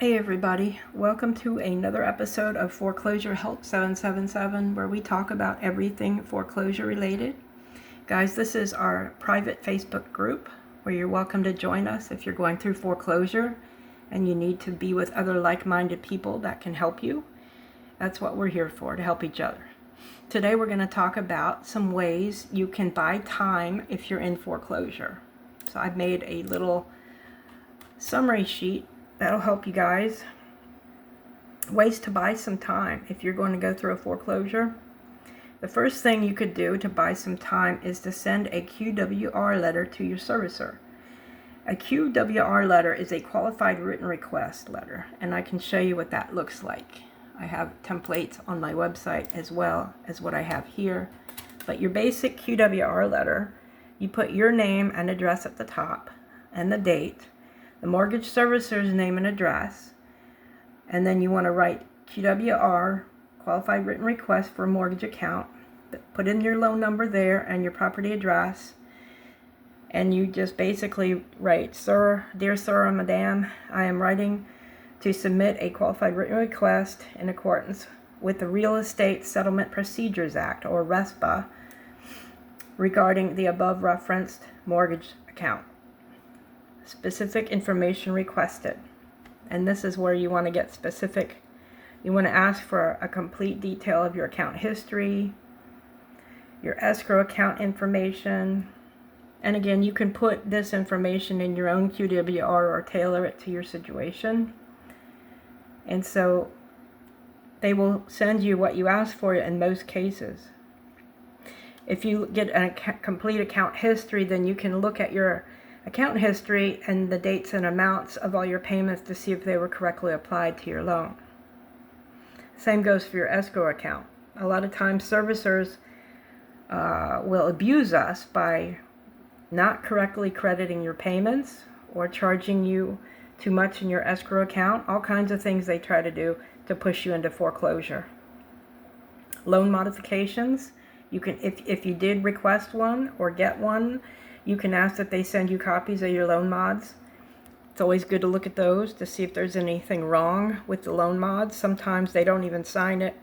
Hey everybody, welcome to another episode of Foreclosure Help 777 where we talk about everything foreclosure related. Guys, this is our private Facebook group where you're welcome to join us if you're going through foreclosure and you need to be with other like-minded people that can help you. That's what we're here for, to help each other. Today we're going to talk about some ways you can buy time if you're in foreclosure. So I've made a little summary sheet that'll help you guys. Ways to buy some time if you're going to go through a foreclosure. The first thing you could do to buy some time is to send a QWR letter to your servicer. A QWR letter is a qualified written request letter, and I can show you what that looks like. I have templates on my website as well as what I have here. But your basic QWR letter, you put your name and address at the top and the date, the mortgage servicer's name and address, and then you want to write QWR, qualified written request for a mortgage account. Put in your loan number there and your property address, and you just basically write, "Sir, dear sir or madam, I am writing to submit a qualified written request in accordance with the Real Estate Settlement Procedures Act, or RESPA, regarding the above referenced mortgage account. Specific information requested." And this is where you want to get specific. You want to ask for a complete detail of your account history, your escrow account information, and again, you can put this information in your own QWR or tailor it to your situation. And so they will send you what you ask for in most cases. If you get a complete account history, then you can look at your account history and the dates and amounts of all your payments to see if they were correctly applied to your loan. Same goes for your escrow account. A lot of times servicers will abuse us by not correctly crediting your payments or charging you too much in your escrow account. All kinds of things they try to do to push you into foreclosure. Loan modifications. You can, if you did request one or get one, you can ask that they send you copies of your loan mods. It's always good to look at those to see if there's anything wrong with the loan mods. Sometimes they don't even sign it,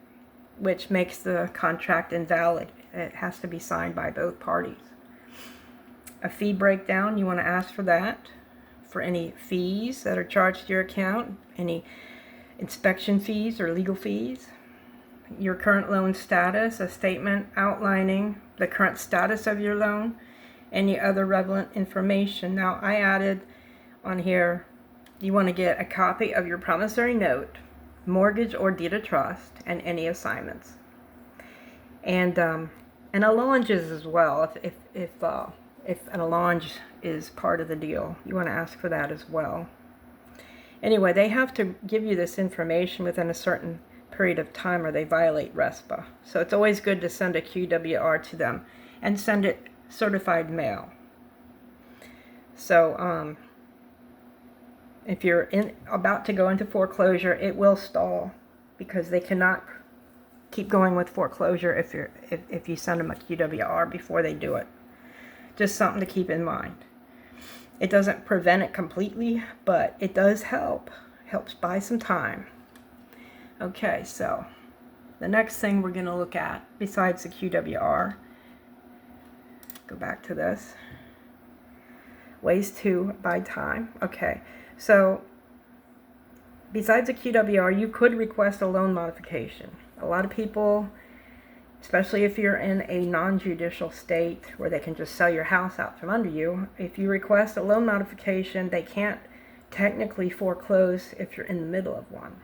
which makes the contract invalid. It has to be signed by both parties. A fee breakdown, you want to ask for that, for any fees that are charged to your account, any inspection fees or legal fees. Your current loan status, a statement outlining the current status of your loan, any other relevant information. Now, I added on here, you want to get a copy of your promissory note, mortgage or deed of trust, and any assignments. And allonges as well. If an allonge is part of the deal, you want to ask for that as well. Anyway, they have to give you this information within a certain period of time or they violate RESPA. So it's always good to send a QWR to them and send it certified mail. So if you're about to go into foreclosure, it will stall because they cannot keep going with foreclosure if you send them a QWR before they do it. Just something to keep in mind. It doesn't prevent it completely, but it does helps buy some time. Okay, so the next thing we're going to look at besides the QWR, go back to this, ways to buy time. Okay, so besides a QWR, you could request a loan modification. A lot of people, especially if you're in a non-judicial state where they can just sell your house out from under you, if you request a loan modification, they can't technically foreclose if you're in the middle of one.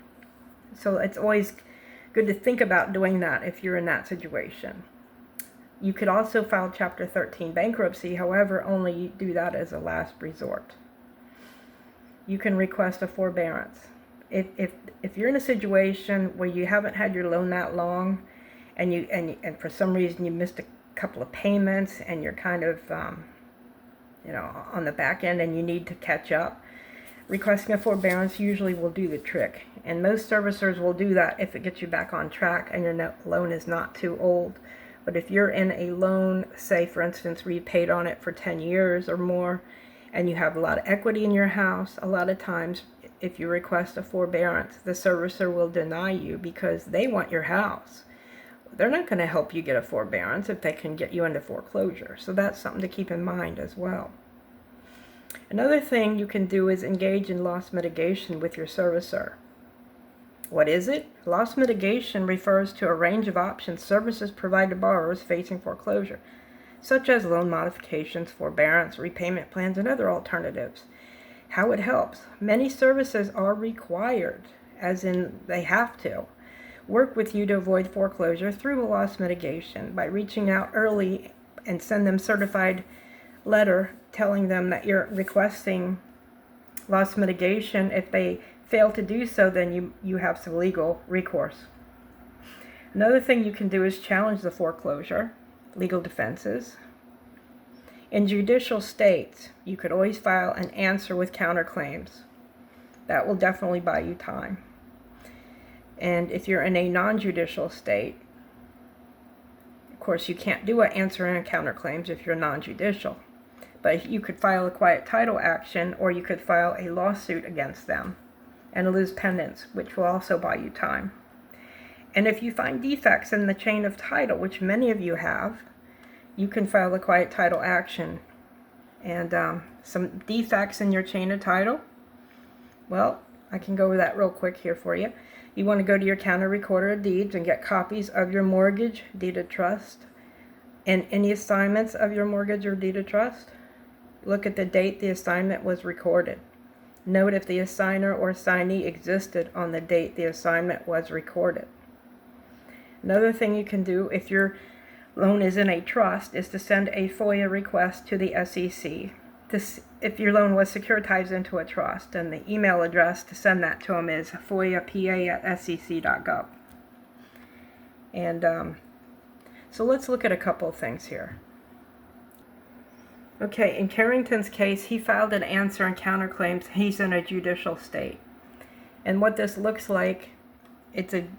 So it's always good to think about doing that if you're in that situation. You could also file Chapter 13 bankruptcy, however, only do that as a last resort. You can request a forbearance. If you're in a situation where you haven't had your loan that long, and for some reason you missed a couple of payments, and you're kind of on the back end, and you need to catch up, requesting a forbearance usually will do the trick. And most servicers will do that if it gets you back on track and your loan is not too old. But if you're in a loan, say for instance, where you paid on it for 10 years or more, and you have a lot of equity in your house, a lot of times if you request a forbearance, the servicer will deny you because they want your house. They're not going to help you get a forbearance if they can get you into foreclosure. So that's something to keep in mind as well. Another thing you can do is engage in loss mitigation with your servicer. What is it? Loss mitigation refers to a range of options services provide to borrowers facing foreclosure, such as loan modifications, forbearance, repayment plans, and other alternatives. How it helps. Many services are required, as in they have to, work with you to avoid foreclosure through loss mitigation by reaching out early and send them certified letter telling them that you're requesting loss mitigation. If they fail to do so, then you have some legal recourse. Another thing you can do is challenge the foreclosure, legal defenses. In judicial states, you could always file an answer with counterclaims. That will definitely buy you time. And if you're in a non-judicial state, of course you can't do an answer and counterclaims if you're non-judicial. But you could file a quiet title action, or you could file a lawsuit against them and lose pendants, which will also buy you time. And if you find defects in the chain of title, which many of you have, you can file a quiet title action. And some defects in your chain of title, well, I can go over that real quick here for you. You want to go to your county recorder of deeds and get copies of your mortgage, deed of trust, and any assignments of your mortgage or deed of trust. Look at the date the assignment was recorded. Note if the assigner or assignee existed on the date the assignment was recorded. Another thing you can do if your loan is in a trust is to send a FOIA request to the SEC. If your loan was securitized into a trust, and the email address to send that to them is foiapa@sec.gov. And so let's look at a couple of things here. Okay, in Carrington's case, he filed an answer and counterclaims. He's in a judicial state. And what this looks like,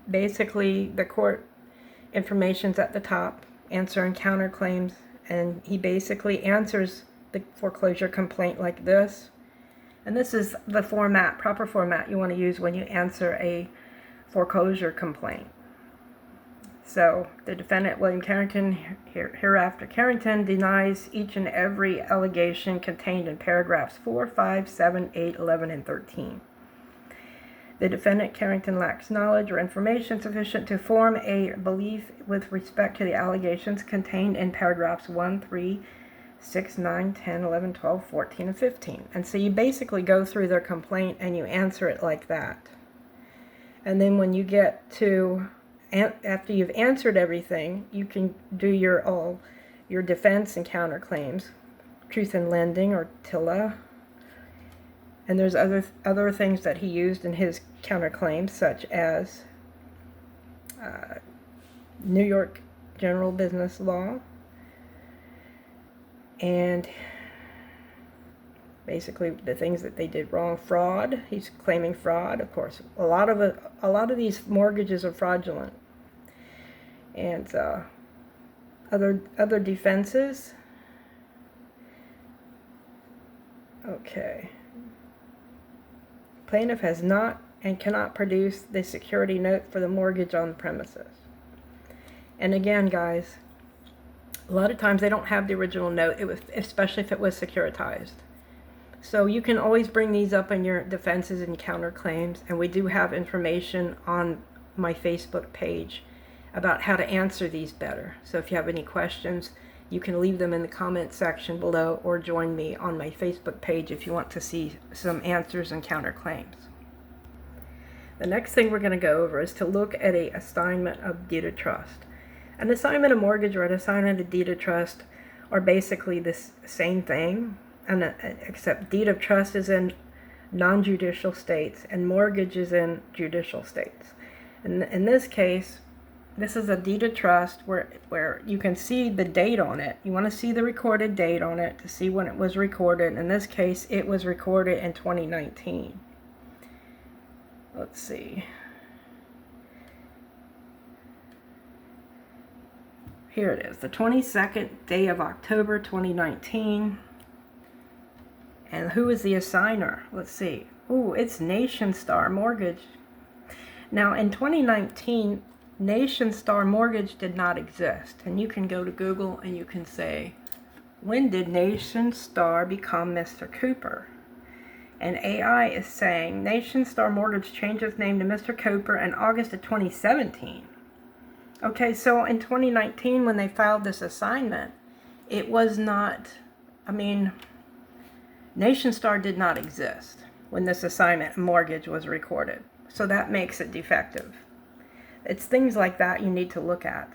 basically the court information's at the top, answer and counterclaims, and he basically answers the foreclosure complaint like this. And this is the proper format you want to use when you answer a foreclosure complaint. So the defendant, William Carrington, hereafter Carrington, denies each and every allegation contained in paragraphs 4, 5, 7, 8, 11, and 13. The defendant, Carrington, lacks knowledge or information sufficient to form a belief with respect to the allegations contained in paragraphs 1, 3, 6, 9, 10, 11, 12, 14, and 15. And so you basically go through their complaint and you answer it like that. And then when you get to, after you've answered everything, you can do your defense and counterclaims, truth in lending or TILA. And there's other things that he used in his counterclaims, such as New York general business law, and basically the things that they did wrong. Fraud. He's claiming fraud. Of course, a lot of these mortgages are fraudulent. And other defenses. Okay. Plaintiff has not and cannot produce the security note for the mortgage on the premises. And again, guys, a lot of times they don't have the original note, especially if it was securitized. So you can always bring these up in your defenses and counterclaims, and we do have information on my Facebook page about how to answer these better. So if you have any questions, you can leave them in the comment section below, or join me on my Facebook page if you want to see some answers and counterclaims. The next thing we're going to go over is to look at an assignment of deed of trust. An assignment of mortgage or an assignment of deed of trust are basically the same thing, except deed of trust is in non-judicial states and mortgage is in judicial states. And in this case, this is a deed of trust where you can see the date on it. You want to see the recorded date on it to see when it was recorded. In this case, it was recorded in 2019. Let's see. Here it is, the 22nd day of October 2019. And who is the assigner? Let's see. Ooh, it's NationStar Mortgage. Now, in 2019, NationStar Mortgage did not exist. And you can go to Google and you can say, when did NationStar become Mr. Cooper? And AI is saying NationStar Mortgage changed its name to Mr. Cooper in August of 2017. Okay, so in 2019, when they filed this assignment, it was not, NationStar did not exist when this assignment mortgage was recorded. So that makes it defective. It's things like that you need to look at.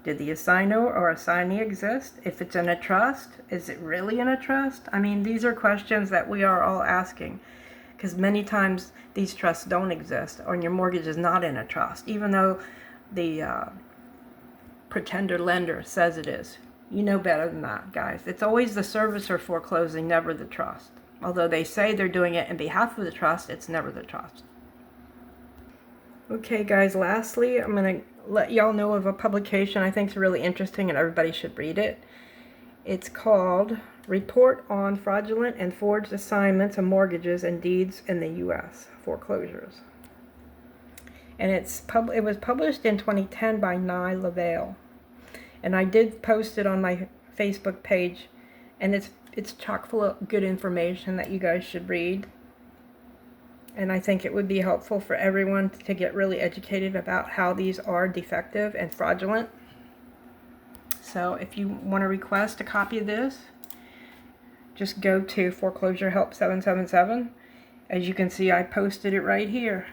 Did the assigner or assignee exist? If it's in a trust, is it really in a trust? These are questions that we are all asking, because many times these trusts don't exist, or your mortgage is not in a trust, even though the pretender lender says it is. You know better than that, guys. It's always the servicer foreclosing, never the trust. Although they say they're doing it on behalf of the trust, it's never the trust. Okay, guys, lastly, I'm going to let y'all know of a publication I think is really interesting and everybody should read it. It's called Report on Fraudulent and Forged Assignments of Mortgages and Deeds in the U.S. Foreclosures. And it was published in 2010 by Nye Lavelle. And I did post it on my Facebook page, and it's chock full of good information that you guys should read. And I think it would be helpful for everyone to get really educated about how these are defective and fraudulent. So if you want to request a copy of this, just go to Foreclosure Help 777. As you can see, I posted it right here.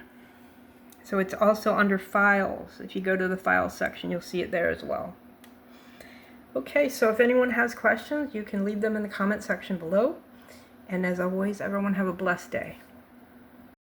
So it's also under Files. If you go to the Files section, you'll see it there as well. Okay, so if anyone has questions, you can leave them in the comment section below. And as always, everyone have a blessed day.